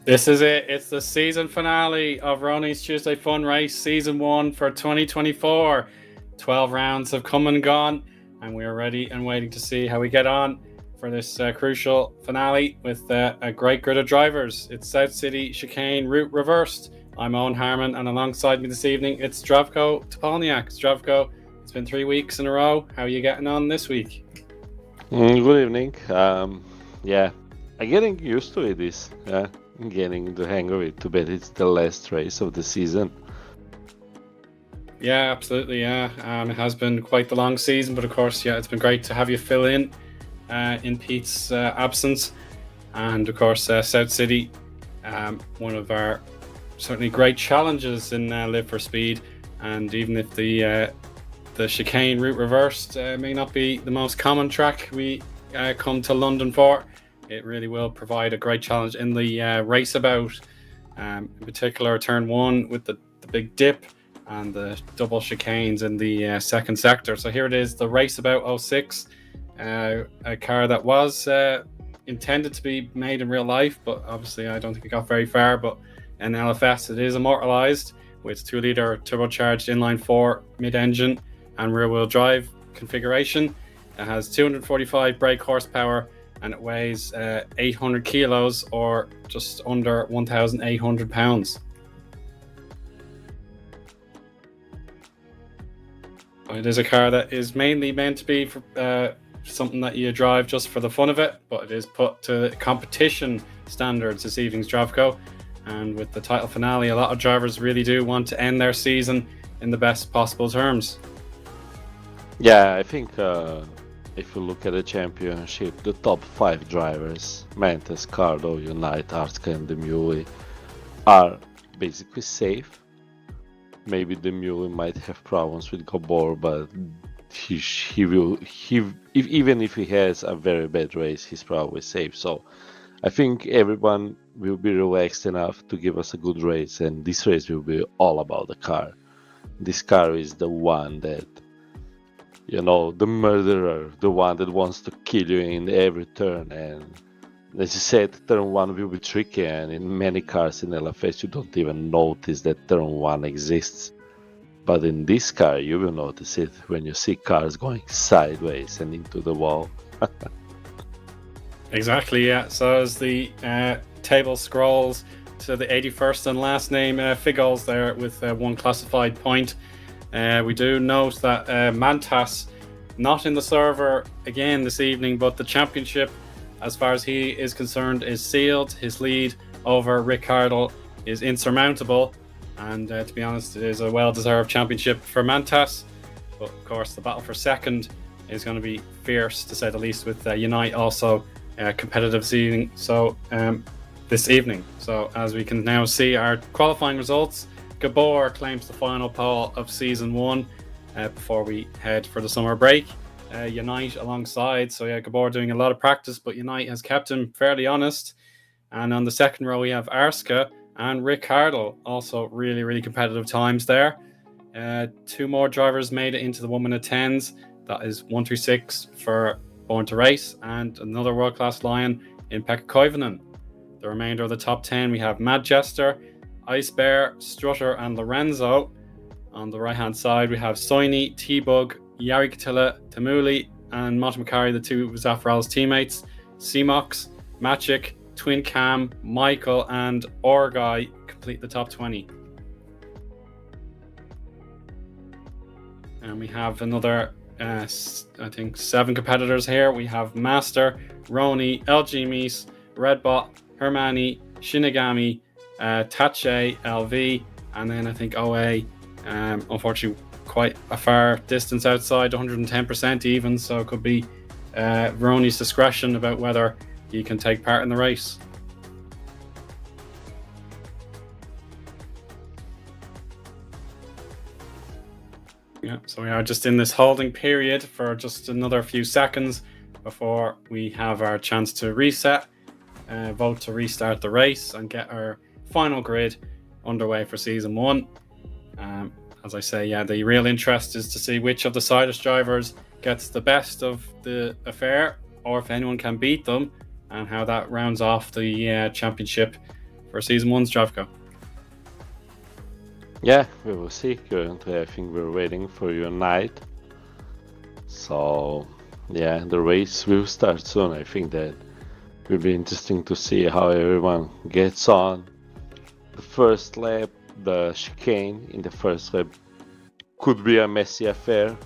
This is it. It's the season finale of Rony's Tuesday Fun Race Season 1 for 2024. 12 rounds have come and gone, and we are ready and waiting to see how we get on for this crucial finale with a great grid of drivers. It's South City Chicane Route Reversed. I'm Eoin Harmon, and alongside me this evening, it's Zdravko Topolniak. Zdravko, it's been 3 weeks in a row. How are you getting on this week? Good evening. Yeah, I'm getting used to it. I'm getting the hang of it. Too bad it's the last race of the season. Yeah, absolutely. Yeah, it has been quite the long season, but of course, yeah, it's been great to have you fill in Pete's absence, and of course, South City, one of our certainly great challenges in Live for Speed, and even if the chicane route reversed may not be the most common track we come to London for, it really will provide a great challenge in the Raceabout, in particular turn 1 with the big dip and the double chicanes in the second sector. So here it is, the Raceabout 06, a car that was intended to be made in real life, but obviously I don't think it got very far. But in LFS, it is immortalized with 2-litre turbocharged inline-4 mid-engine and rear-wheel drive configuration. It has 245 brake horsepower and it weighs 800 kilos or just under 1,800 pounds. It is a car that is mainly meant to be for something that you drive just for the fun of it, but it is put to competition standards this evening's Zdravko. And with the title finale, a lot of drivers really do want to end their season in the best possible terms. Yeah, I think if you look at the championship, the top 5 drivers, Mantes, Cardo, Unite, Artka, and Demuli, are basically safe. Maybe Demuli might have problems with Gabor, but even if he has a very bad race, he's probably safe. So I think everyone will be relaxed enough to give us a good race, and this race will be all about the car. This car is the one that, the murderer, the one that wants to kill you in every turn. And as you said, turn 1 will be tricky, and in many cars in LFS you don't even notice that turn 1 exists. But in this car you will notice it when you see cars going sideways and into the wall. Exactly, yeah. So as the table scrolls to the 81st and last name Figgles there with one classified point, we do note that Mantas not in the server again this evening, but the championship, as far as he is concerned, is sealed. His lead over Ricardo is insurmountable, and to be honest, it is a well-deserved championship for Mantas. But of course, the battle for second is going to be fierce, to say the least, with Unite also competitive this evening. So as we can now see our qualifying results, Gabor claims the final pole of season 1 before we head for the summer break. Unite alongside, so yeah, Gabor doing a lot of practice, but Unite has kept him fairly honest. And on the second row we have Arska and Ricardo, also really competitive times there. 2 more drivers made it into the 1 minute 10s. That is 136 for Born to Race and another world-class lion in Pekka Koivunen. The remainder of the top 10, we have Mad Jester, Ice Bear, Strutter and Lorenzo. On the right hand side we have Soini, T-Bug, Yari Katila, Tamuli and Motamakari, the 2 of Zafral's teammates. Seamox, Maciek, Twin Cam, Michael and Orgai complete the top 20. And we have another I think 7 competitors here. We have Master, Rony, LG Mies, Redbot, Hermani, Shinigami, Tache, LV, and then I think OA. Unfortunately, quite a far distance outside, 110% even, so it could be Rony's discretion about whether he can take part in the race. Yeah, so we are just in this holding period for just another few seconds before we have our chance to reset, vote to restart the race and get our final grid underway for season 1. As I say, yeah, the real interest is to see which of the Sidus drivers gets the best of the affair, or if anyone can beat them, and how that rounds off the championship for season 1's Dravko. Yeah, we will see. Currently, I think we're waiting for Unite. So, yeah, the race will start soon. I think that will be interesting to see how everyone gets on. The first lap, the chicane in the first lap could be a messy affair.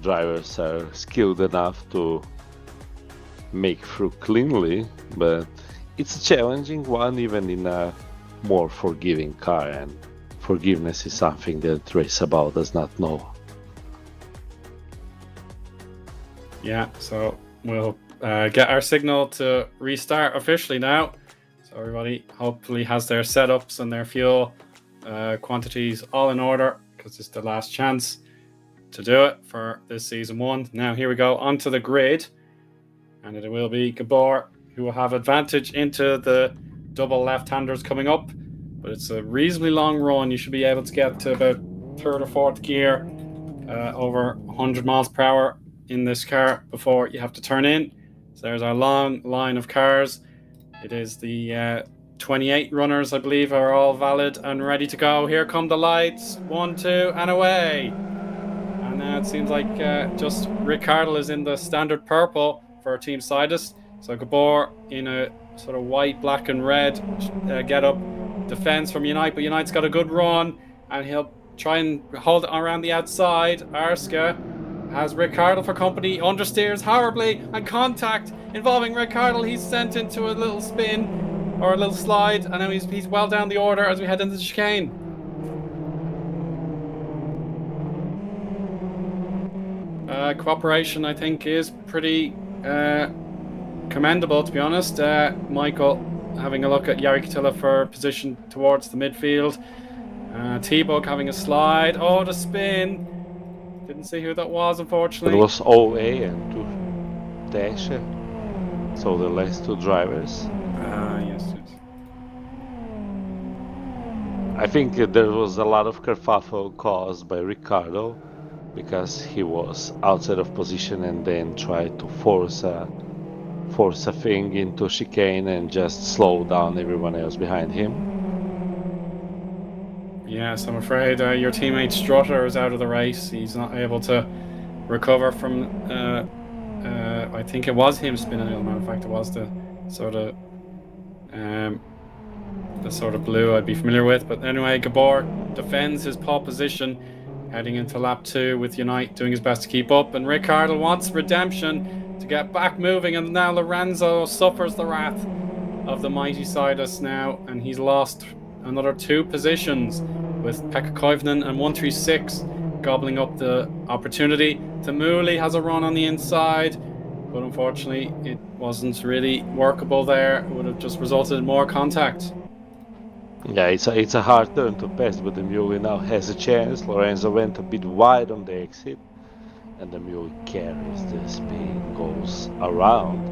Drivers are skilled enough to make through cleanly, but it's a challenging one even in a more forgiving car, and forgiveness is something that Raceabout does not know. Yeah, so we'll get our signal to restart officially now. So everybody hopefully has their setups and their fuel quantities all in order, because it's the last chance to do it for this season 1. Now here we go onto the grid, and it will be Gabor who will have advantage into the double left-handers coming up, but it's a reasonably long run. You should be able to get to about 3rd or 4th gear over 100 miles per hour in this car before you have to turn in. So there's our long line of cars. It is the 28 runners, I believe, are all valid and ready to go. Here come the lights. 1, 2, and away. And now it seems like just Rick Cardle is in the standard purple for Team Sidus. So Gabor in a sort of white, black and red get-up defense from Unite, but Unite's got a good run, and he'll try and hold it around the outside. Arska has Rick Cardle for company, understeers horribly, and contact involving Rick Cardle. He's sent into a little spin or a little slide, and now he's well down the order as we head into the chicane. Cooperation, I think, is pretty commendable, to be honest. Michael having a look at Jari Katila for position towards the midfield. T-Bug having a slide. Oh, the spin. Didn't see who that was, unfortunately. It was OA and Dasha, so the last 2 drivers. Yes. I think there was a lot of kerfuffle caused by Ricardo, because he was outside of position and then tried to force a thing into chicane and just slow down everyone else behind him. Yes, I'm afraid your teammate Strutter is out of the race. He's not able to recover from I think it was him spinning. As a matter of fact, it was the sort of blue I'd be familiar with. But anyway, Gabor defends his pole position heading into lap 2 with Unite doing his best to keep up, and Rick Cardle wants redemption to get back moving, and now Lorenzo suffers the wrath of the mighty Sidus now, and he's lost another 2 positions, with Pekka Koivunen and 136 gobbling up the opportunity. Tamuli has a run on the inside, but unfortunately it wasn't really workable there. It would have just resulted in more contact. Yeah, it's a hard turn to pass, but the Mule now has a chance. Lorenzo went a bit wide on the exit, and the Mule carries the speed, goes around.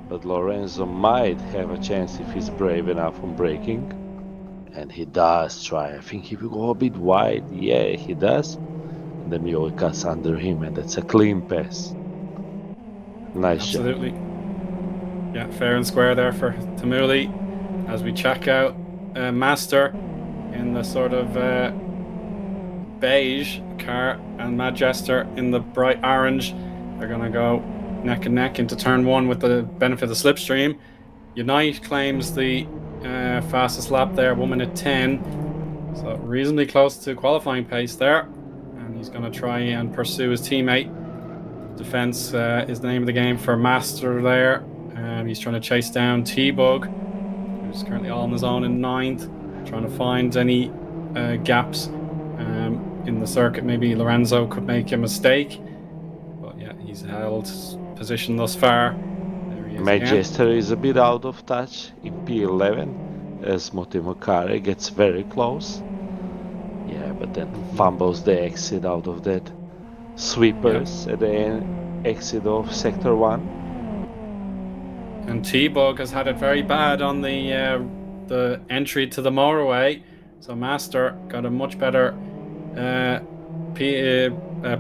But Lorenzo might have a chance if he's brave enough on braking. And he does try. I think he will go a bit wide. Yeah, he does. And the Mule cuts under him, and that's a clean pass. Nice Absolutely. Job. Yeah, fair and square there for Tamuli. As we check out Master in the sort of beige car and Mad Jester in the bright orange. They're going to go neck and neck into turn 1 with the benefit of the slipstream. Unite claims the fastest lap there, 1 minute 10. So reasonably close to qualifying pace there. And he's going to try and pursue his teammate. Defense is the name of the game for Master there. He's trying to chase down T-Bug, who's currently all on his own in 9th, trying to find any gaps in the circuit. Maybe Lorenzo could make a mistake, but yeah, he's held position thus far. There he is. Manchester is a bit out of touch in P11 as Motimokare gets very close. Yeah, but then fumbles the exit out of that sweepers at the exit of Sector 1. And T-Bug has had it very bad on the entry to the motorway. So Master got a much better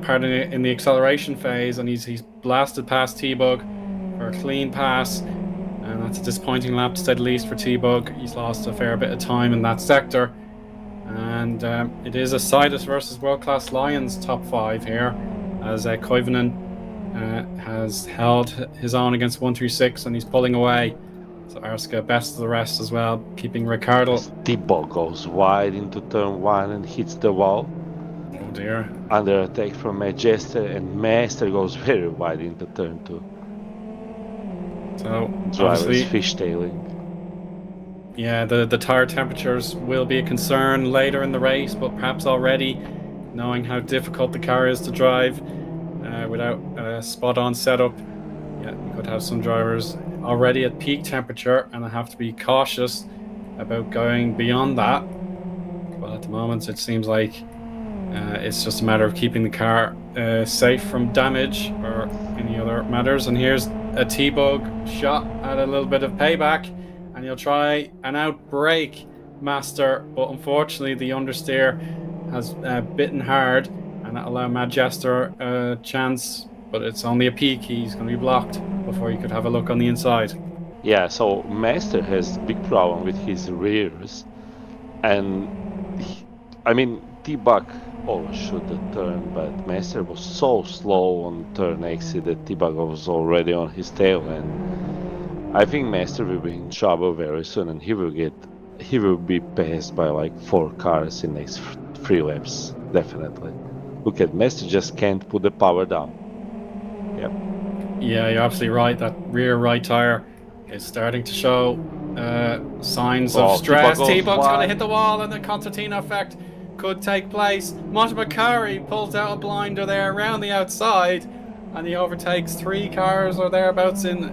part in the acceleration phase, and he's blasted past T-Bug for a clean pass. And That's a disappointing lap to say the least for T-Bug. He's lost a fair bit of time in that sector. And it is a Sidus versus World Class Lions top 5 here, as Koivunen has held his own against 136 and he's pulling away. So Arska best of the rest as well, keeping Ricardo. T-Bug goes wide into turn 1 and hits the wall. Oh dear. Under attack from Majester, and Master goes very wide into turn 2. So driver's fishtailing. Yeah, the tire temperatures will be a concern later in the race, but perhaps already, knowing how difficult the car is to drive without a spot-on setup, yeah, you could have some drivers already at peak temperature, and I have to be cautious about going beyond that. But at the moment, it seems like it's just a matter of keeping the car safe from damage or any other matters. And here's a T-Bug shot at a little bit of payback, and he'll try an outbrake Master, but unfortunately the understeer has bitten hard, and that'll allow Majester a chance, but it's only a peak. He's going to be blocked before you could have a look on the inside. Yeah, so Master has big problem with his rears, and T-Bug always should the turn, but Master was so slow on turn exit that T-Bug was already on his tail, and I think Master will be in trouble very soon, and he will be passed by like 4 cars in next 3 laps, definitely. Look at Master just can't put the power down. Yep. Yeah, you're absolutely right. That rear right tire is starting to show signs of stress. T-Bug's going to hit the wall, and the concertina effect could take place. Montemaccari pulls out a blinder there around the outside, and he overtakes 3 cars or thereabouts in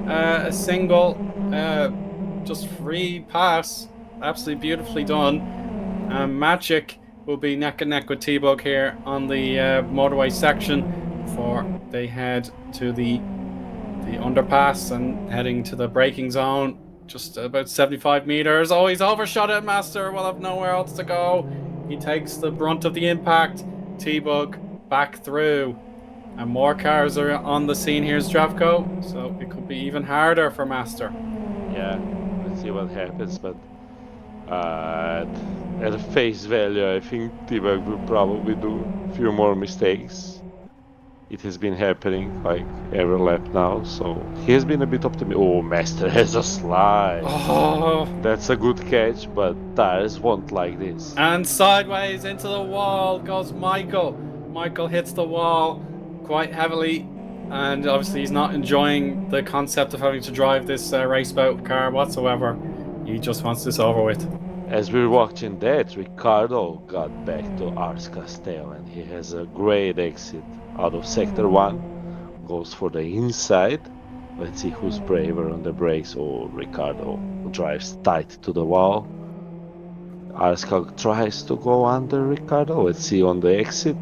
a single just free pass. Absolutely beautifully done. Magic will be neck and neck with T-Bug here on the motorway section before they head to the underpass and heading to the braking zone. Just about 75 meters. Oh, he's overshot it. Master will have nowhere else to go. He takes the brunt of the impact. T-Bug back through. And more cars are on the scene here, Zdravko. So it could be even harder for Master. Yeah, let's see what happens. But at face value, I think T-Bug will probably do a few more mistakes. It has been happening like every lap now, so he has been a bit optimistic. Oh, Master has a slide. Oh, that's a good catch, but tires won't like this. And sideways into the wall goes Michael. Michael hits the wall quite heavily, and obviously he's not enjoying the concept of having to drive this Raceabout car whatsoever. He just wants this over with. As we're watching that, Ricardo got back to Arska's tail, and he has a great exit out of sector 1, goes for the inside. Let's see who's braver on the brakes. Oh, Ricardo drives tight to the wall. Arska tries to go under Ricardo. Let's see on the exit.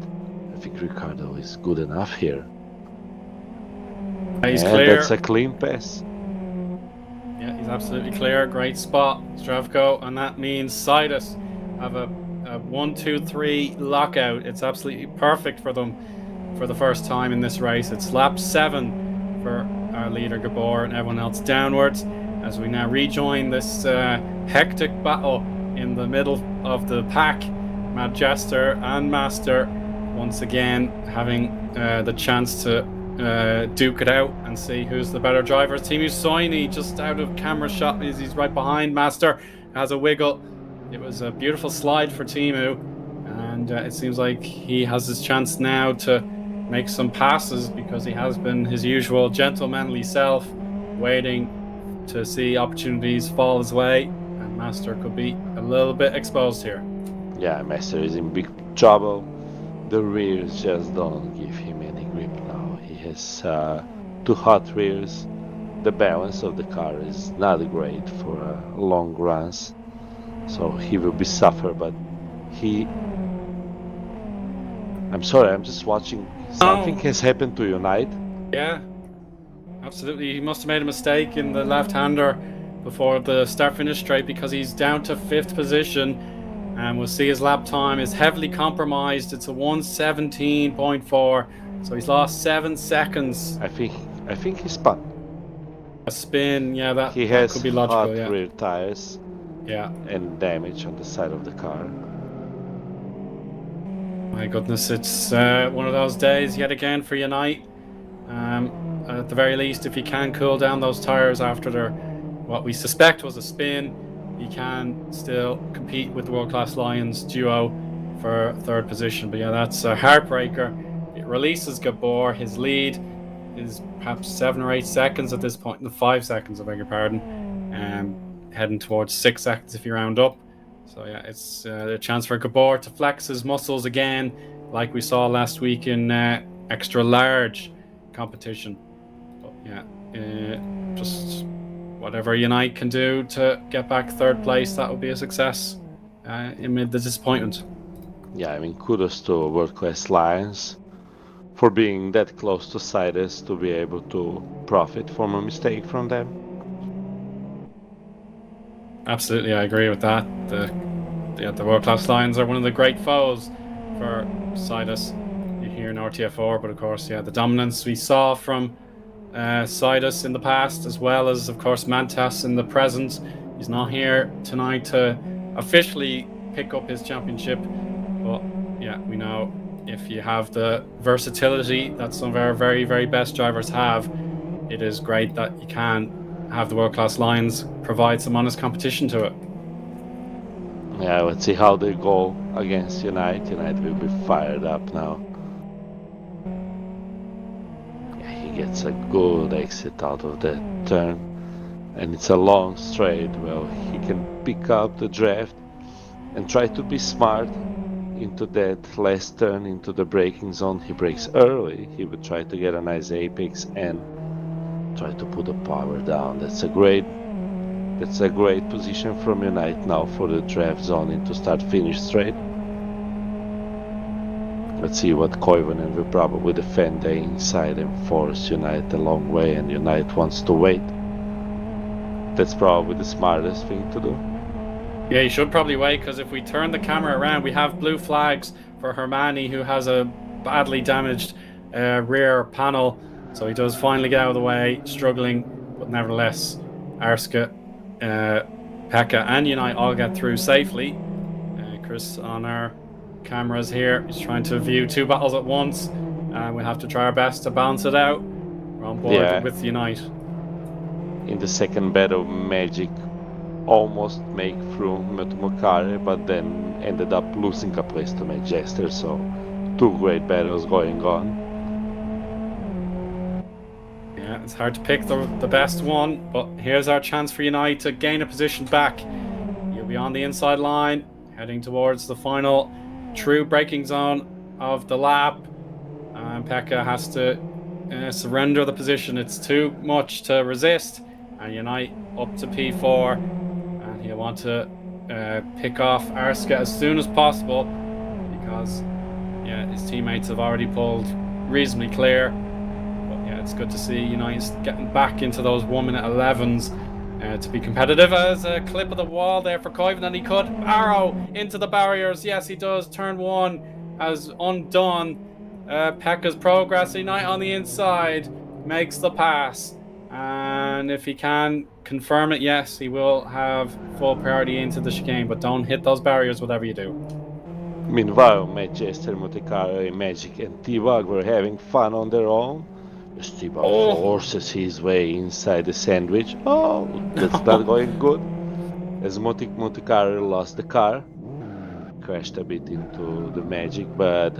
I think Ricardo is good enough here. He's clear. That's a clean pass. Yeah, he's absolutely clear. Great spot, Zdravko, and that means Sidus have a 1-2-3 lockout. It's absolutely perfect for them for the first time in this race. It's lap 7 for our leader Gabor and everyone else downwards, as we now rejoin this hectic battle in the middle of the pack. Majester and Master once again having the chance to duke it out and see who's the better driver. Timu Soini just out of camera shot, he's right behind Master, has a wiggle. It was a beautiful slide for Timu, and it seems like he has his chance now to make some passes, because he has been his usual gentlemanly self, waiting to see opportunities fall his way, and Master could be a little bit exposed here. Yeah, Master is in big trouble. The rears just don't give him any grip now. He has 2 hot rears. The balance of the car is not great for long runs, so he will be suffer, but I'm sorry, I'm just watching. Something has happened to Unite. Yeah, absolutely. He must have made a mistake in the left-hander before the start-finish straight, because he's down to 5th position, and we'll see his lap time is heavily compromised. It's a 1:17.4, so he's lost 7 seconds. I think he spun. A spin, yeah, that has could be logical, hot yeah. rear tires Yeah. and damage on the side of the car. My goodness, it's one of those days yet again for Unite. At the very least, if he can cool down those tires after what we suspect was a spin, he can still compete with the World Class Lions duo for third position. But yeah, that's a heartbreaker. It releases Gabor. His lead is perhaps 7 or 8 seconds at this point, no, 5 seconds, I beg your pardon, heading towards 6 seconds if you round up. So yeah, it's a chance for Gabor to flex his muscles again, like we saw last week in extra large competition. But yeah, just whatever Unite can do to get back third place, that would be a success amid the disappointment. Yeah, I mean, kudos to World Class Lions for being that close to Sidus to be able to profit from a mistake from them. Absolutely, I agree with that. The World Class Lions are one of the great foes for Sidus here in RTF4, but of course, yeah, the dominance we saw from Sidus in the past, as well as, of course, Mantas in the present. He's not here tonight to officially pick up his championship, but yeah, we know if you have the versatility that some of our very, very best drivers have, it is great that you can have the World Class Lions provide some honest competition to it. Yeah, let's see how they go against Unite. Unite will be fired up now. Yeah, he gets a good exit out of that turn, and it's a long straight. Well, he can pick up the draft and try to be smart into that last turn into the braking zone. He brakes early. He would try to get a nice apex and try to put the power down. That's a great position from Unite now for the draft zone into start finish straight. Let's see what Koivunen will probably defend the inside and force Unite a long way, and Unite wants to wait. That's probably the smartest thing to do. Yeah, you should probably wait, because if we turn the camera around, we have blue flags for Hermani, who has a badly damaged rear panel. So he does finally get out of the way, struggling, but nevertheless, Arska, Pekka and Unite all get through safely. Chris on our cameras here is trying to view 2 battles at once. We'll have to try our best to balance it out. We're on board with Unite. In the second battle, Magic almost make through Metumokare, but then ended up losing a place to Majester, so 2 great battles going on. Yeah, it's hard to pick the best one, but here's our chance for Unite to gain a position back. You'll be on the inside line, heading towards the final true braking zone of the lap. And Pekka has to surrender the position. It's too much to resist. And Unite up to P4. And he'll want to pick off Arska as soon as possible, because his teammates have already pulled reasonably clear. But yeah, it's good to see Unite getting back into those 1-minute 11s to be competitive. As a clip of the wall there for Koivunen, and he could arrow into the barriers. Yes, he does. Turn 1 has undone Pekka's progress. Unite on the inside makes the pass, and if he can confirm it, yes, he will have full priority into the chicane, but don't hit those barriers whatever you do. Meanwhile, Manchester, Motekare, Magic and T-Bug were having fun on their own. T-Bug forces his way inside the sandwich. Oh, that's not going good. As Motekare lost the car, crashed a bit into the Magic, but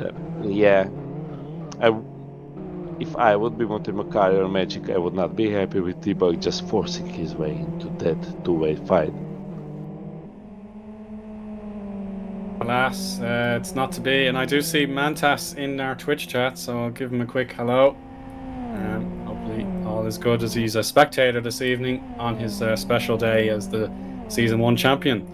if I would be Motekare or Magic, I would not be happy with T-Bug just forcing his way into that 2-way fight. Alas, it's not to be, and I do see Mantas in our Twitch chat, so I'll give him a quick hello. Hopefully all is good, as he's a spectator this evening on his special day as the Season 1 champion.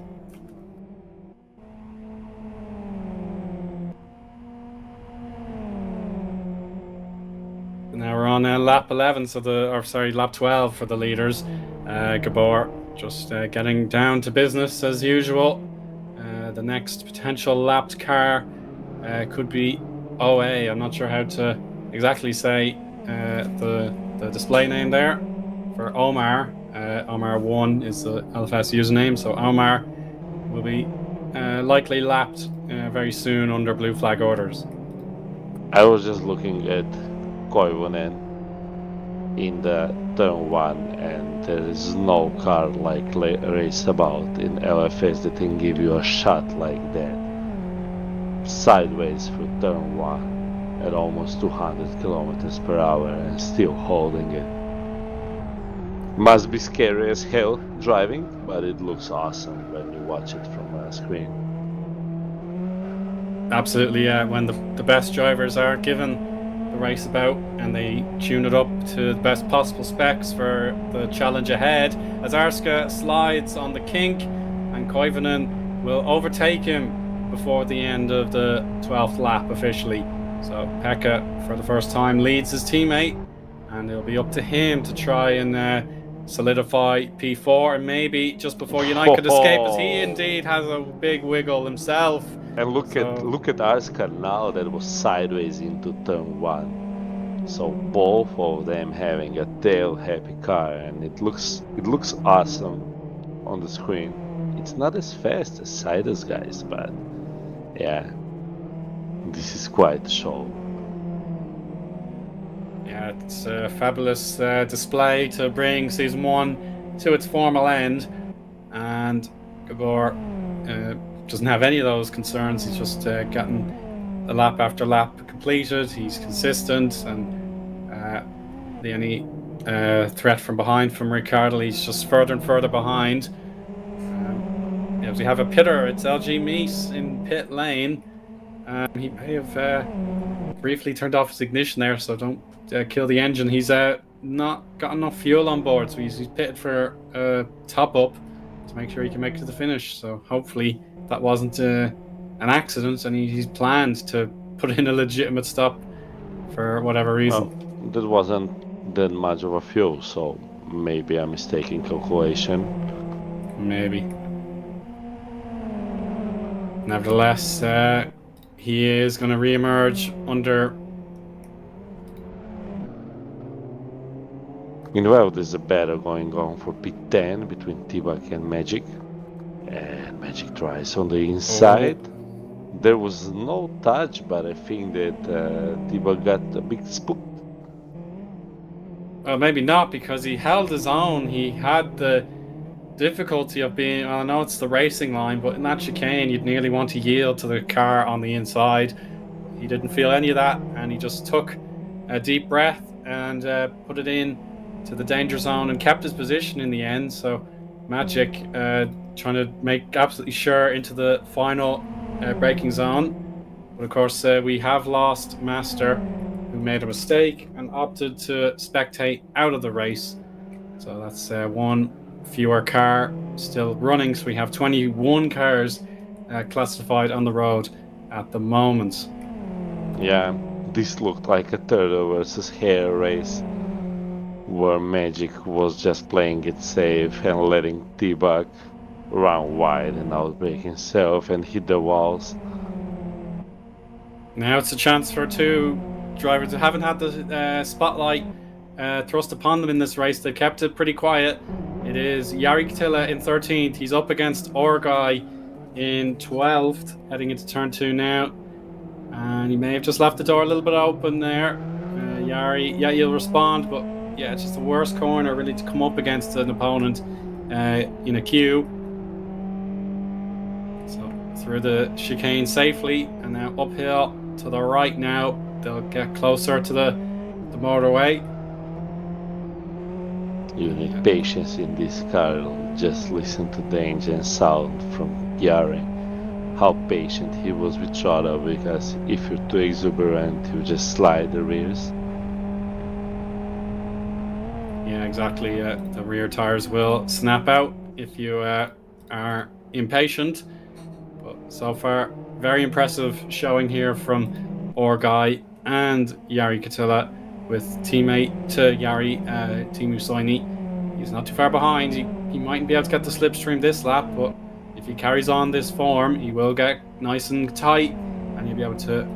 Now we're on lap 11, lap 12 for the leaders. Gabor just getting down to business as usual. The next potential lapped car could be OA. I'm not sure how to exactly say the display name there. for Omar. Omar1 is the LFS username, so Omar will be likely lapped very soon under blue flag orders. I was just looking at Koivunen in the turn 1, and there is no car like Raceabout in LFS that can give you a shot like that sideways through turn 1 at almost 200 kilometers per hour and still holding it. Must be scary as hell driving, but it looks awesome when you watch it from a screen. Absolutely, when the best drivers are given the Raceabout and they tune it up to the best possible specs for the challenge ahead, as Arska slides on the kink and Koivunen will overtake him before the end of the 12th lap officially. So Pekka, for the first time, leads his teammate, and it'll be up to him to try and solidify P4, and maybe just before Unite could escape, as he indeed has a big wiggle himself. And look at Arska now that was sideways into turn 1. So both of them having a tail happy car, and it looks awesome on the screen. It's not as fast as Cider's guys, but yeah, this is quite a show. Yeah, it's a fabulous display to bring Season 1 to its formal end, and Gabor doesn't have any of those concerns. He's just gotten the lap after lap completed. He's consistent, and the only threat from behind from Ricciardo, he's just further and further behind. We have a pitter. It's LG Meese in pit lane. He may have briefly turned off his ignition there, so don't kill the engine. He's not got enough fuel on board, so he's pitted for a top up to make sure he can make it to the finish. So hopefully that wasn't an accident, and he's planned to put in a legitimate stop for whatever reason. Well, that wasn't that much of a fuel, so maybe a mistaken calculation. Maybe. Nevertheless, he is going to re-emerge under. Meanwhile, there's a battle going on for P10 between T-Bug and Magic. And Magic tries on the inside. Oh. There was no touch, but I think that T-Bug got a bit spooked. Well, maybe not, because he held his own. He had the difficulty of being, I know it's the racing line, but in that chicane you'd nearly want to yield to the car on the inside. He didn't feel any of that, and he just took a deep breath and put it in to the danger zone and kept his position in the end. So Magic trying to make absolutely sure into the final braking zone, but of course we have lost Master, who made a mistake and opted to spectate out of the race. So that's one fewer car still running, so we have 21 cars classified on the road at the moment. Yeah, this looked like a turtle versus hare race, where Magic was just playing it safe and letting T-Bug run wide and outbrake himself and hit the walls. Now it's a chance for two drivers who haven't had the spotlight thrust upon them in this race. They've kept it pretty quiet. It is Jari Katila in 13th. He's up against Orgai in 12th, heading into turn 2 now. And he may have just left the door a little bit open there. Jari, yeah, he'll respond, but yeah, it's just the worst corner really to come up against an opponent in a queue. So through the chicane safely, and now uphill to the right now. They'll get closer to the motorway. You need patience in this car. Just listen to the engine sound from Jari. How patient he was with Chara, because if you're too exuberant, you just slide the rears. Yeah, exactly. The rear tires will snap out if you are impatient. But so far, very impressive showing here from Orgai and Jari Katila, with teammate to Jari, Teemu Soini. He's not too far behind. He mightn't be able to get the slipstream this lap, but if he carries on this form, he will get nice and tight, and he'll be able to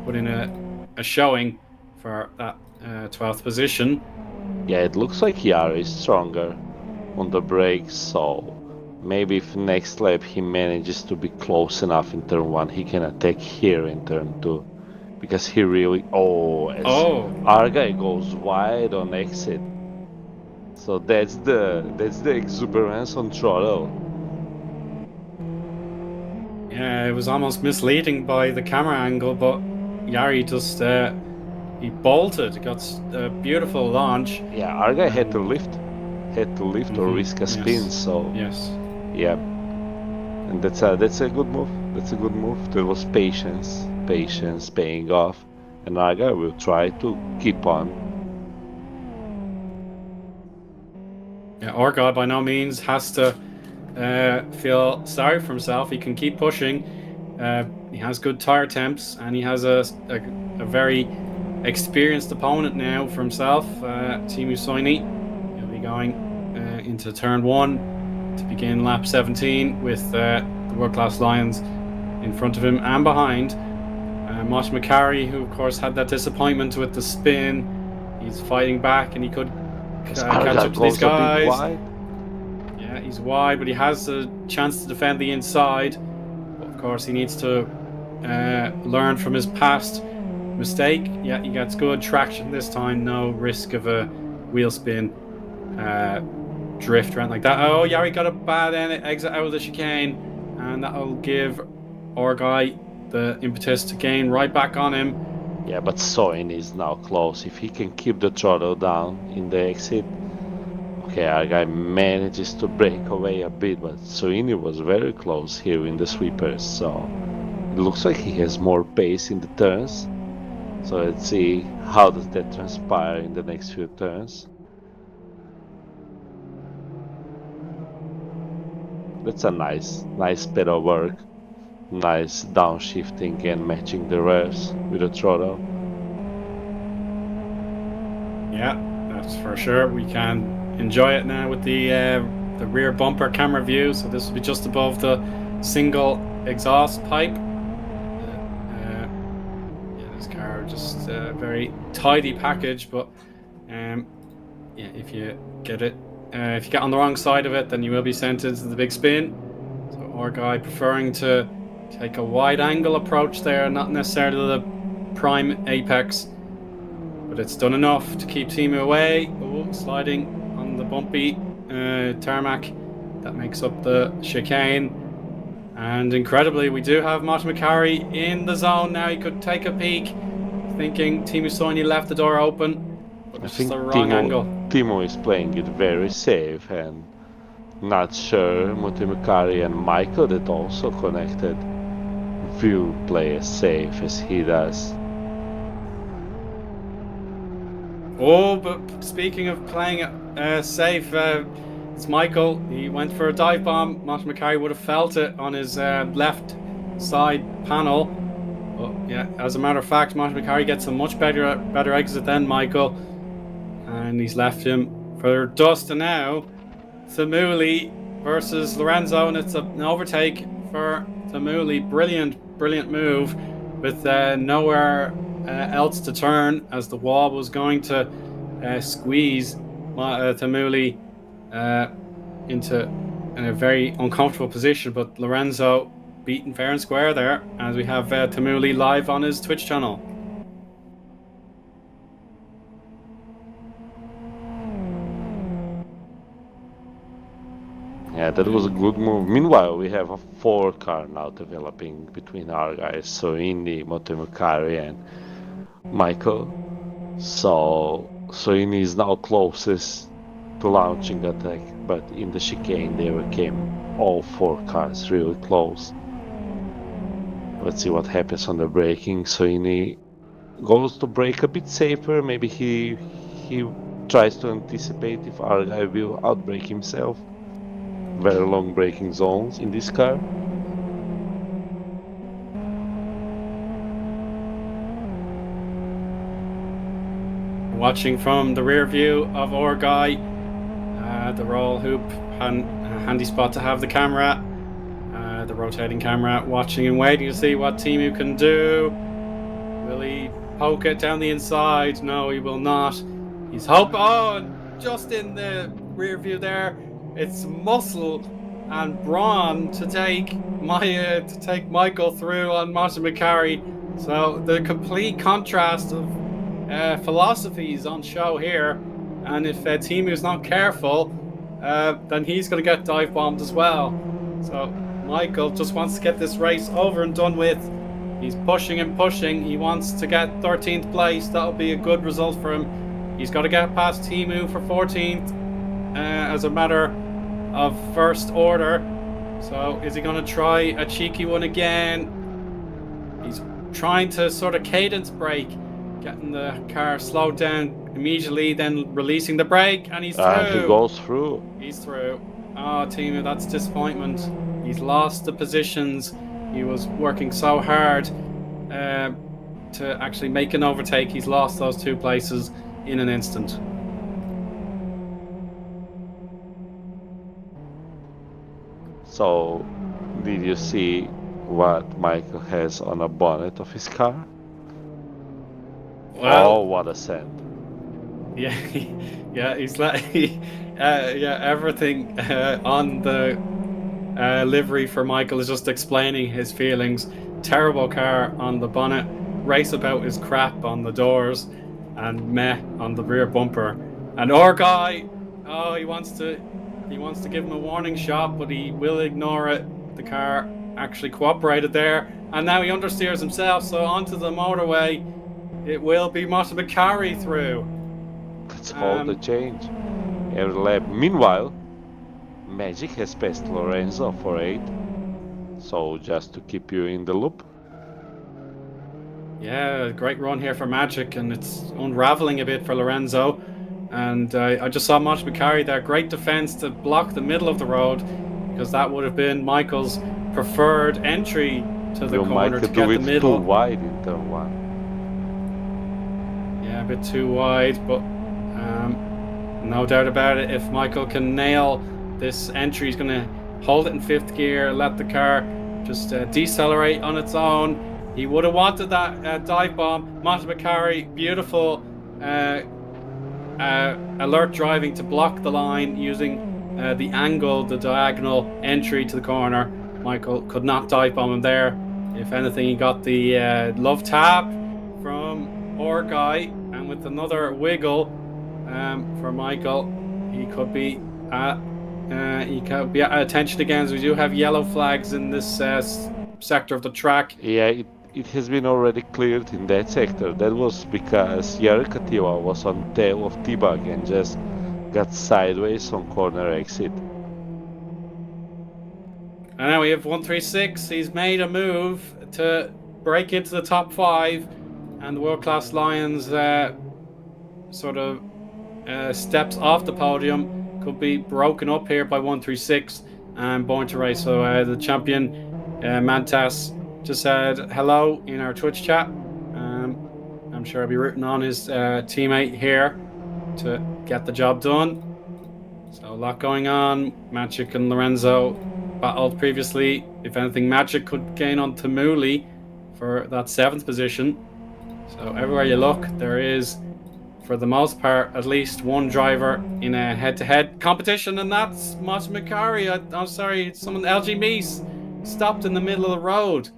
put in a showing for that 12th position. Yeah, it looks like Yara is stronger on the brakes, so maybe if next lap he manages to be close enough in turn 1, he can attack here in turn 2. Because he really... Oh, as Oh, our guy goes wide on exit. So that's the exuberance on throttle. yeah, it was almost misleading by the camera angle, but Yari just he bolted, got a beautiful launch. Yeah, our guy had to And- lift. Had to lift or risk a spin, yes, so yes. yeah. And that's a good move. That's a good move. There was patience paying off. And our guy will try to keep on. Yeah, Orga by no means has to feel sorry for himself. He can keep pushing. He has good tire temps, and he has a very experienced opponent now for himself. Teemu Soini. He'll be going into turn 1 to begin lap 17 with the world-class Lions in front of him and behind. Mosh McCarry, who of course had that disappointment with the spin. He's fighting back, and he could catch up to these guys. Wide. Yeah, he's wide, but he has a chance to defend the inside. But of course, he needs to learn from his past mistake. Yeah, he gets good traction this time. No risk of a wheel spin, drift, or anything like that. Oh, Yari got a bad exit out of the chicane, and that'll give our guy the impetus to gain right back on him. Yeah, but Soin is now close. If he can keep the throttle down in the exit. Okay, our guy manages to break away a bit, but Soini was very close here in the sweepers, so it looks like he has more pace in the turns. So let's see how does that transpire in the next few turns. That's a nice bit of work. Nice downshifting and matching the revs with the throttle. Yeah, that's for sure. We can enjoy it now with the rear bumper camera view. So this will be just above the single exhaust pipe. Yeah, this car just a very tidy package, but yeah, if you get on the wrong side of it, then you will be sent into the big spin. So our guy preferring to take a wide angle approach there, not necessarily the prime apex, but it's done enough to keep Teemu away. Oh, sliding on the bumpy tarmac that makes up the chicane. And incredibly, we do have Mosh McCarry in the zone now. He could take a peek, thinking Teemu Soini left the door open, but it's just the wrong angle. Teemu is playing it very safe, and not sure Motti McCarry and Michael that also connected will play as safe as he does. Oh, but speaking of playing safe, it's Michael. He went for a dive bomb. Mosh McCarry would have felt it on his left side panel. But yeah, as a matter of fact, Mosh McCarry gets a much better exit than Michael, and he's left him for dust. And now Thamuli versus Lorenzo, and it's an overtake for Thamuli. Brilliant move with nowhere else to turn, as the wall was going to squeeze Thamuli into a very uncomfortable position, but Lorenzo beaten fair and square there, as we have Thamuli live on his Twitch channel. Yeah, that was a good move. Meanwhile, we have a 4-car now developing between our guys, Soini, Motti McCarry, and Michael. So Soini is now closest to launching attack, but in the chicane they came all 4 cars really close. Let's see what happens on the braking. Soini goes to brake a bit safer. Maybe he tries to anticipate if our guy will outbrake himself. Very long braking zones in this car. Watching from the rear view of our guy, the roll hoop, handy spot to have the camera, the rotating camera, watching and waiting to see what Teemu can do. Will he poke it down the inside? No, he will not. He's hoping. Oh, just in the rear view there. It's muscle and brawn to take Michael through on Martin McCarry. So the complete contrast of philosophies on show here. And if Timu's not careful, then he's going to get dive bombed as well. So Michael just wants to get this race over and done with. He's pushing and pushing. He wants to get 13th place. That'll be a good result for him. He's got to get past Timu for 14th as a matter of first order. So is he going to try a cheeky one again? He's trying to sort of cadence brake, getting the car slowed down immediately, then releasing the brake, and he's through. He goes through. He's through. Oh, Timu, that's disappointment. He's lost the positions. He was working so hard to actually make an overtake. He's lost those 2 places in an instant. So, did you see what Michael has on the bonnet of his car? Well, oh, what a scent! Yeah, he's everything on the livery for Michael is just explaining his feelings. Terrible car on the bonnet. Raceabout is crap on the doors, and meh on the rear bumper. And our guy, he wants to give him a warning shot, but he will ignore it. The car actually cooperated there, and now he understeers himself. So onto the motorway, it will be Martin McCarry through. That's all the change. Every lap. Meanwhile, Magic has passed Lorenzo for 8. So just to keep you in the loop. Yeah, great run here for Magic, and it's unraveling a bit for Lorenzo. And I just saw Martin McCarry there. Great defense to block the middle of the road, because that would have been Michael's preferred entry to the corner to get the middle. Too wide in turn 1. Yeah, a bit too wide, but no doubt about it. If Michael can nail this entry, he's going to hold it in 5th gear, let the car just decelerate on its own. He would have wanted that dive bomb. Martin McCarry, beautiful alert driving to block the line using the angle, the diagonal entry to the corner. Michael could not dive bomb him there. If anything, he got the love tap from our guy, and with another wiggle for Michael, he could be at attention again, as we do have yellow flags in this sector of the track. Yeah, it has been already cleared in that sector. That was because Yarakativa was on tail of T-Bug and just got sideways on corner exit. And now we have 136. He's made a move to break into the top 5, and the World Class Lions sort of steps off the podium. Could be broken up here by 136 and Born to Race. So the champion Mantas just said hello in our Twitch chat. I'm sure I'll be rooting on his teammate here to get the job done. So a lot going on. Magic and Lorenzo battled previously. If anything, Magic could gain on Tamuli for that 7th position. So everywhere you look, there is, for the most part, at least one driver in a head-to-head competition, and that's Martin McCarry. I'm sorry, someone, LG Meese, stopped in the middle of the road.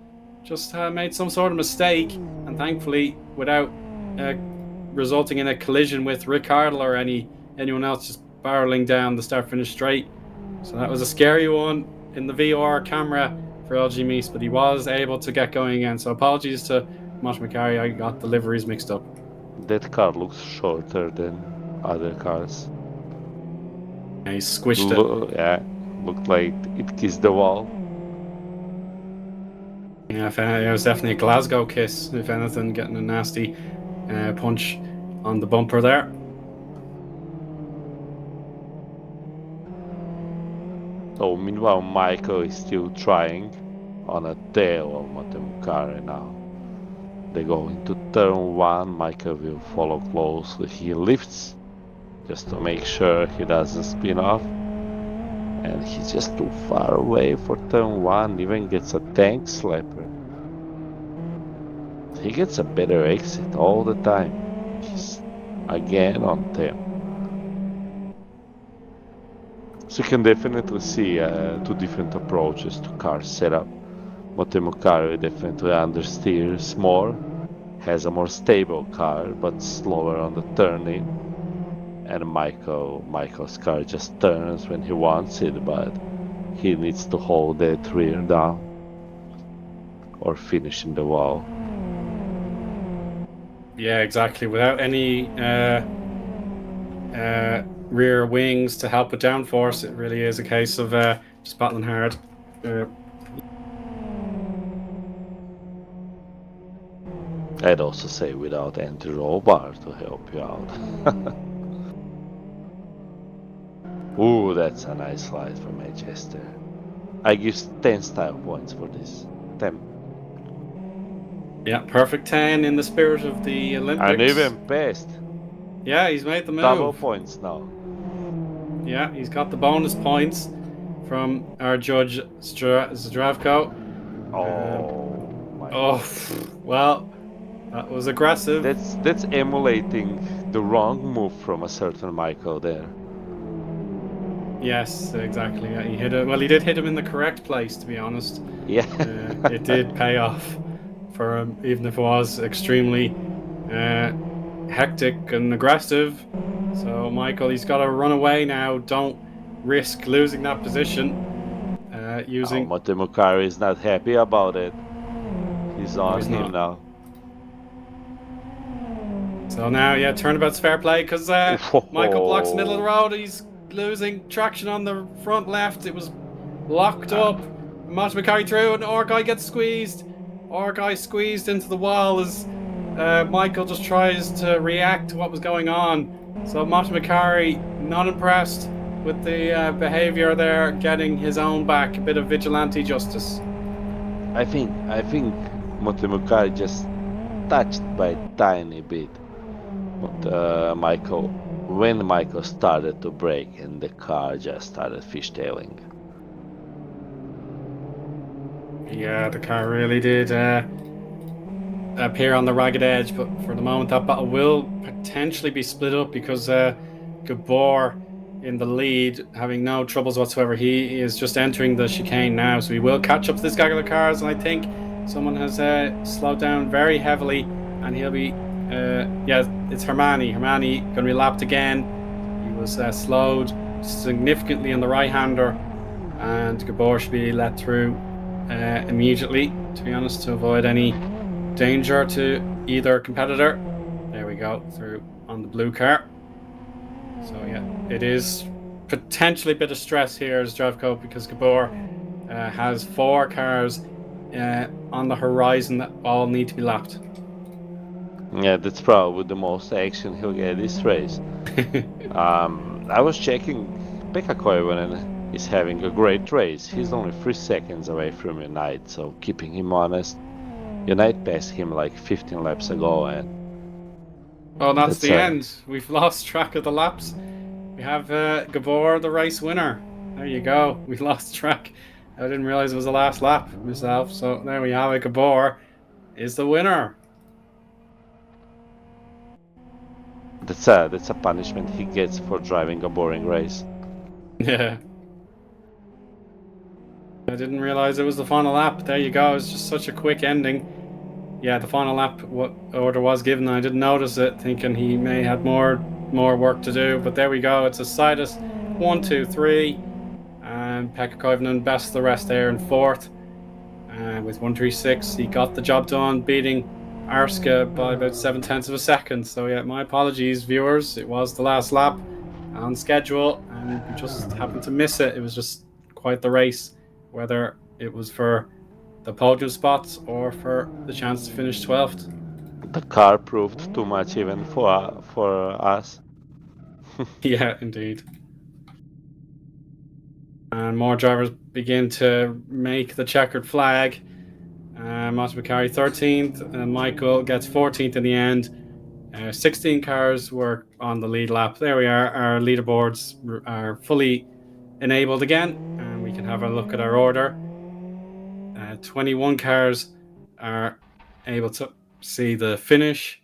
Just made some sort of mistake, and thankfully, without resulting in a collision with Rick Hardle or anyone else, just barreling down the start-finish straight. So that was a scary one in the VOR camera for LG Meese, but he was able to get going again. So apologies to Martin McCarry, I got the liveries mixed up. That car looks shorter than other cars. Yeah, he squished it. Yeah, looked like it kissed the wall. Yeah, it was definitely a Glasgow kiss, if anything, getting a nasty punch on the bumper there. So meanwhile, Michael is still trying on a tail of Matemukare now. They go into turn 1, Michael will follow closely. He lifts just to make sure he doesn't spin off. And he's just too far away for turn 1, even gets a tank slapper. He gets a better exit all the time. He's again on tail. So you can definitely see two different approaches to car setup. Motemokari definitely understeers more, has a more stable car, but slower on the turning. And Michael's car just turns when he wants it, but he needs to hold that rear down or finish in the wall. Yeah, exactly. Without any rear wings to help with downforce, it really is a case of just battling hard. I'd also say without anti-roll bar to help you out. Ooh, that's a nice slide from Manchester. I give 10 style points for this. 10. Yeah, perfect 10 in the spirit of the Olympics. And even best. Yeah, he's made the move. Double points now. Yeah, he's got the bonus points from our judge Zdravko. Well, that was aggressive. That's emulating the wrong move from a certain Michael there. Yes, exactly. Yeah, he hit it. Well, he did hit him in the correct place, to be honest. Yeah. It did pay off for him, even if it was extremely hectic and aggressive. So, Michael, he's got to run away now. Don't risk losing that position. Using. Motemokari is not happy about it. He's on him now. So now, yeah, turnabout's fair play because Michael blocks the middle of the road. He's losing traction on the front left. It was locked up. Motemokari through, and Orguy gets squeezed. Orguy squeezed into the wall as Michael just tries to react to what was going on. So Motemokari, not impressed with the behavior there, getting his own back. A bit of vigilante justice. I think Motemokari just touched by a tiny bit. But when Michael started to brake and the car just started fishtailing. Yeah, the car really did appear on the ragged edge, but for the moment that battle will potentially be split up because Gabor in the lead, having no troubles whatsoever. He is just entering the chicane now, so he will catch up to this gaggle of cars, and I think someone has slowed down very heavily, and he'll be it's Hermione going to be lapped again. He was slowed significantly on the right-hander, and Gabor should be let through immediately, to be honest, to avoid any danger to either competitor. There we go, through on the blue car. So yeah, it is potentially a bit of stress here as Zdravko, because Gabor has 4 cars on the horizon that all need to be lapped. Yeah, that's probably the most action he'll get this race. I was checking Pekka Koivunen is having a great race. He's only 3 seconds away from Unite, so keeping him honest. Unite passed him like 15 laps ago, and that's the end. We've lost track of the laps. We have Gabor, the race winner. There you go. We lost track. I didn't realize it was the last lap myself. So there we have it. Gabor is the winner. That's a punishment he gets for driving a boring race. Yeah. I didn't realize it was the final lap. There you go. It's just such a quick ending. Yeah, the final lap what order was given. I didn't notice it, thinking he may have more work to do. But there we go. It's a Sidus 1, 2, 3. And Pekka Koivunen best the rest there in 4th. With 136, he got the job done, beating Arska by about 0.7 of a second. So yeah, my apologies, viewers. It was the last lap on schedule, and we just happened to miss it. It was just quite the race, whether it was for the podium spots or for the chance to finish 12th. The car proved too much even for us. Yeah, indeed. And more drivers begin to make the checkered flag. Motemokari 13th, and Michael gets 14th in the end. 16 cars were on the lead lap. There we are. Our leaderboards are fully enabled again, and we can have a look at our order. 21 cars are able to see the finish.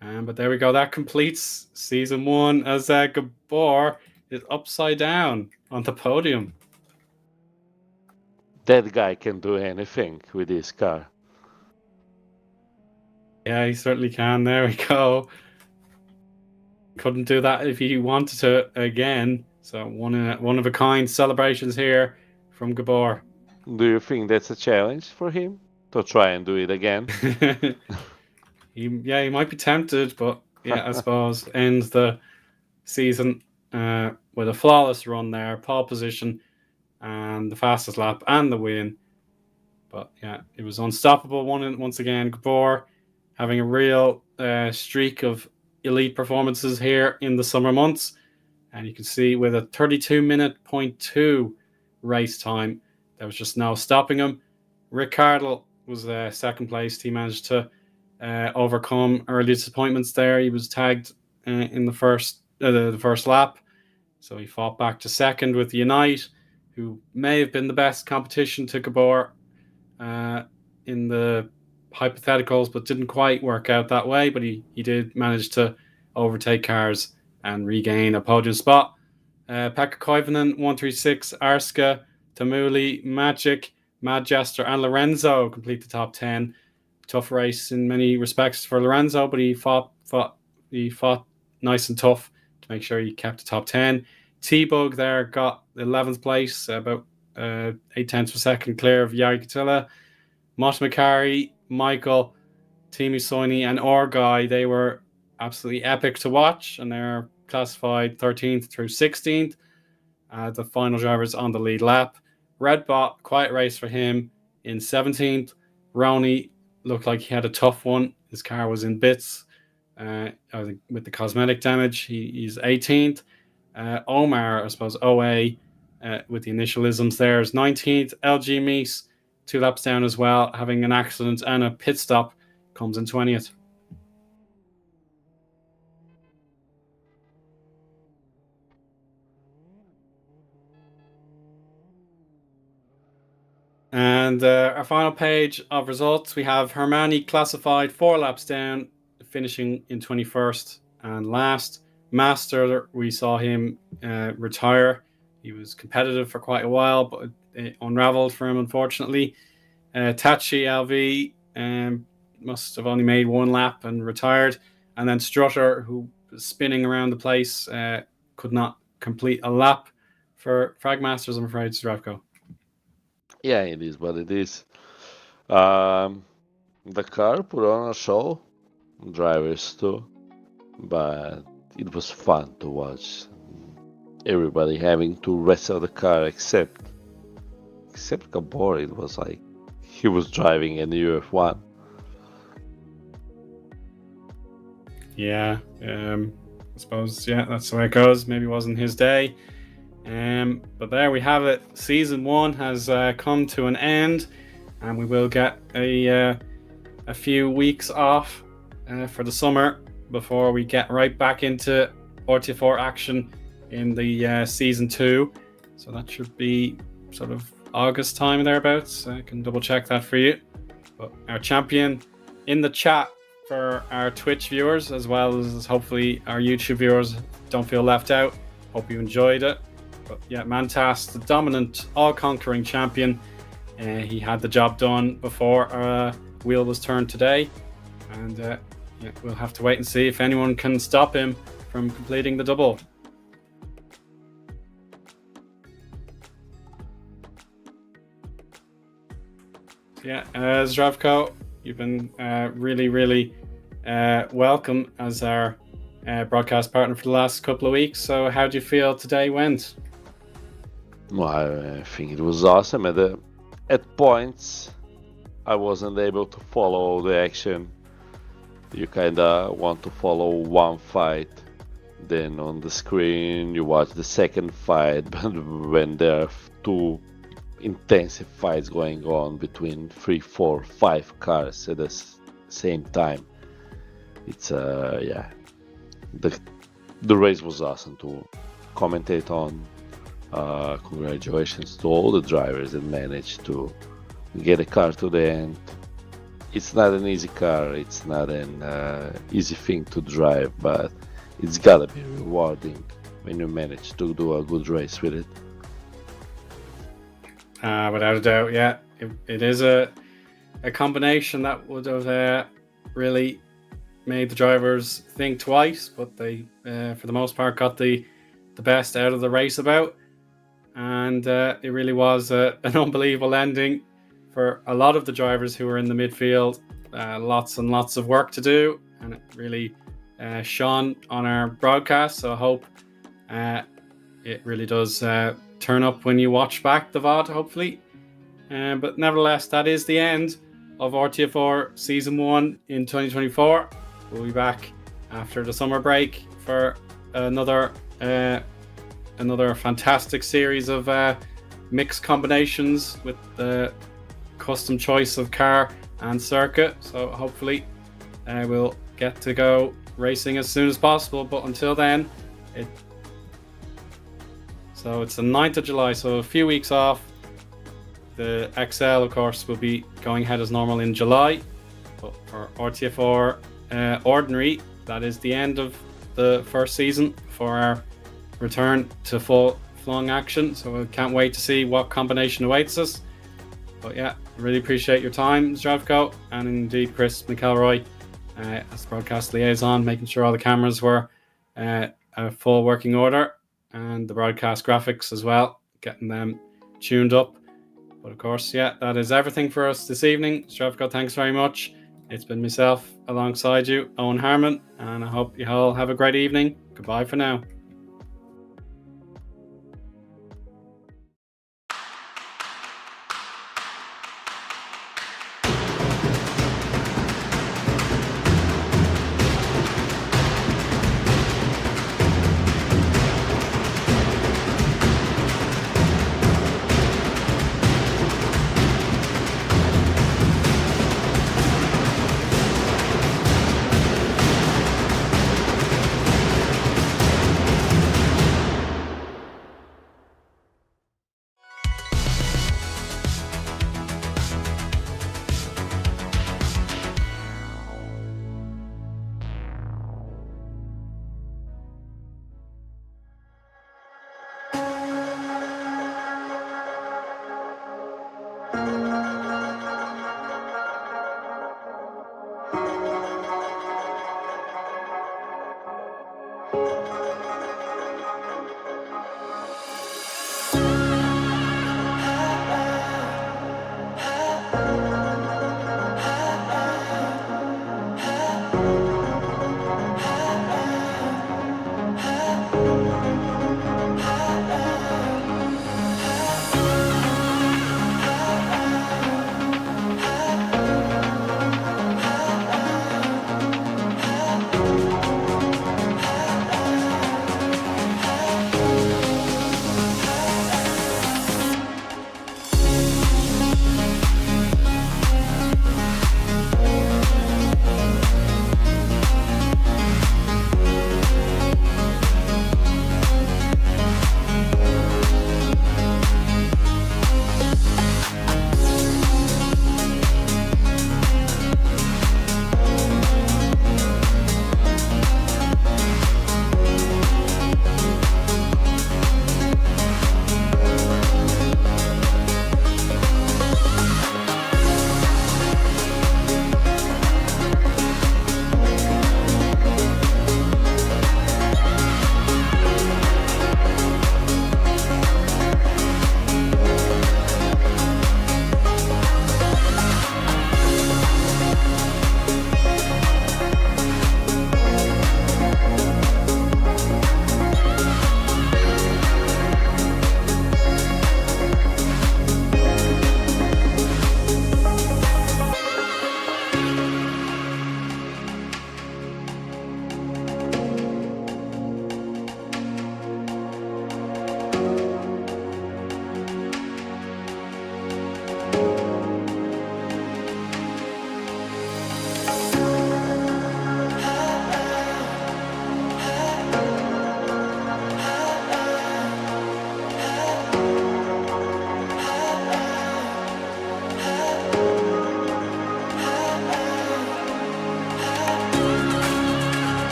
But there we go. That completes season 1 as Gabor is upside down on the podium. That guy can do anything with his car. Yeah, he certainly can. There we go. Couldn't do that if he wanted to again. So one of a kind celebrations here from Gabor. Do you think that's a challenge for him to try and do it again? he might be tempted, but yeah, I suppose ends the season with a flawless run there, pole position, and the fastest lap and the win. But yeah, it was unstoppable once again. Gabor having a real streak of elite performances here in the summer months. And you can see with a 32-minute.2 race time, there was just no stopping him. Ricciardo was second place. He managed to overcome early disappointments there. He was tagged in the first lap. So he fought back to second with Unite, who may have been the best competition to Gabor in the hypotheticals, but didn't quite work out that way. But he did manage to overtake cars and regain a podium spot. Pekka Koivunen, 136, Arska, Tamuli, Magic, Mad Jester, and Lorenzo complete the top 10. Tough race in many respects for Lorenzo, but he fought nice and tough to make sure he kept the top 10. T-Bug there got 11th place, about 8 tenths per second clear of Yari Katila. Mott Macari, Michael, Timu Soini, and Orguy, they were absolutely epic to watch, and they're classified 13th through 16th. The final drivers on the lead lap. Redbot, quiet race for him in 17th. Rony looked like he had a tough one. His car was in bits. I think with the cosmetic damage, he's 18th. Omar, I suppose, OA, with the initialisms there, is 19th. LG Meese, 2 laps down as well, having an accident and a pit stop, comes in 20th. And our final page of results, we have Hermione classified 4 laps down, finishing in 21st and last. Master, we saw him retire. He was competitive for quite a while, but it unraveled for him, unfortunately. Tachi LV must have only made 1 lap and retired. And then Strutter, who was spinning around the place, could not complete a lap for Fragmasters, I'm afraid, Zdravko. Yeah, it is what it is. The car put on a show, drivers too, but it was fun to watch. Everybody having to wrestle the car except Gabor. It was like he was driving an UF1. Yeah, I suppose, that's the way it goes. Maybe it wasn't his day. But there we have it. Season 1 has come to an end, and we will get a few weeks off for the summer before we get right back into RT4 action in the Season 2. So that should be sort of August time thereabouts. I can double check that for you. But our champion in the chat for our Twitch viewers, as well as hopefully our YouTube viewers, don't feel left out. Hope you enjoyed it. But yeah, Mantas, the dominant, all-conquering champion. He had the job done before wheel was turned today. And we'll have to wait and see if anyone can stop him from completing the double. Yeah, Zdravko, you've been really, really welcome as our broadcast partner for the last couple of weeks. So how do you feel today went? Well, I think it was awesome. At points, I wasn't able to follow the action. You kind of want to follow one fight, then on the screen you watch the second fight, but when there are 2 intensive fights going on between 3, 4, 5 cars at the same time, it's the race was awesome to commentate on. Congratulations to all the drivers that managed to get a car to the end. It's not an easy car, it's not an easy thing to drive, but it's gotta be rewarding when you manage to do a good race with it. Without a doubt, yeah. It is a combination that would have really made the drivers think twice, but they, for the most part, got the best out of the Raceabout. And it really was an unbelievable ending for a lot of the drivers who were in the midfield. Lots and lots of work to do, and it really shone on our broadcast. So I hope it really does turn up when you watch back the VOD, hopefully. But nevertheless, that is the end of RTFR Season 1 in 2024. We'll be back after the summer break for another fantastic series of mixed combinations with the custom choice of car and circuit. So hopefully we'll get to go racing as soon as possible. But until then, so it's the 9th of July, so a few weeks off. The XL, of course, will be going ahead as normal in July. But for RTFR Ordinary, that is the end of the first season for our return to full-flung action. So I can't wait to see what combination awaits us. But yeah, really appreciate your time, Zdravko, and indeed Chris McElroy as the broadcast liaison, making sure all the cameras were a full working order, and the broadcast graphics as well, getting them tuned up. But of course, yeah, that is everything for us this evening. Zdravko, thanks very much. It's been myself alongside you, Eoin Harmon, and I hope you all have a great evening. Goodbye for now.